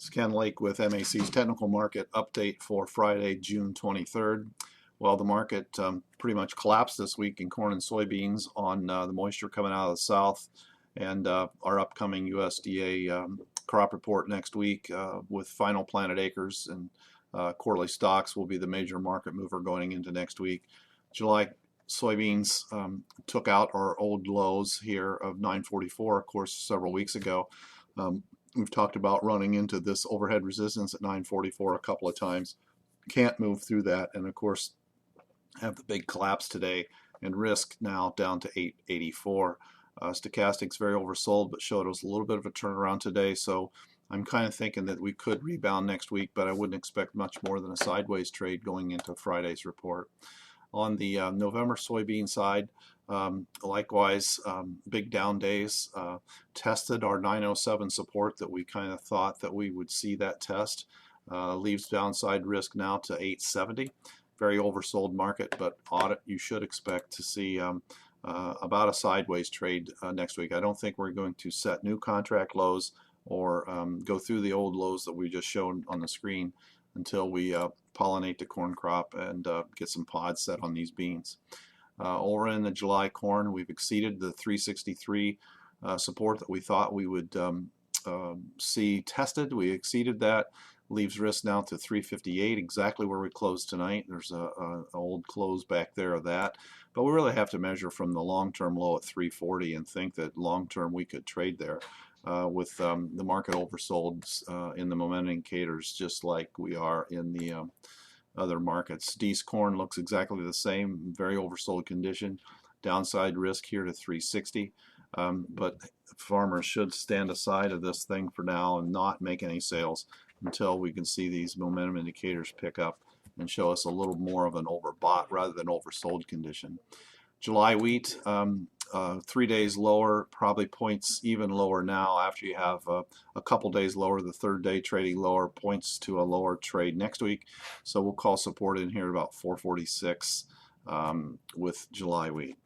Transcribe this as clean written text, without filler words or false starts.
It's Ken Lake with MAC's technical market update for Friday, June 23rd. Well, the market pretty much collapsed this week in corn and soybeans on the moisture coming out of the south and our upcoming USDA crop report next week with final planted acres and quarterly stocks will be the major market mover going into next week. July soybeans took out our old lows here of 944, of course, several weeks ago. We've talked about running into this overhead resistance at 944 a couple of times. Can't move through that, and of course have the big collapse today and risk now down to 884. Stochastics very oversold, but showed us a little bit of a turnaround today, so I'm kind of thinking that we could rebound next week, but I wouldn't expect much more than a sideways trade going into Friday's report. On the November soybean side, likewise, big down days. Tested our 907 support that we kind of thought that we would see that test. Leaves downside risk now to 870. Very oversold market, but audit you should expect to see about a sideways trade next week. I don't think we're going to set new contract lows or go through the old lows that we just showed on the screen until we pollinate the corn crop and get some pods set on these beans. Over in the July corn, we've exceeded the 363 support that we thought we would see tested. We exceeded that. Leaves risk now to 358, exactly where we closed tonight. There's a old close back there of that. But we really have to measure from the long-term low at 340 and think that long-term we could trade there. With the market oversold in the momentum indicators, just like we are in the other markets. D's corn looks exactly the same, very oversold condition. Downside risk here to 360, but farmers should stand aside of this thing for now and not make any sales until we can see these momentum indicators pick up and show us a little more of an overbought rather than oversold condition. July wheat, 3 days lower, probably points even lower now after you have a couple days lower. The third day trading lower points to a lower trade next week. So we'll call support in here about 446 with July wheat.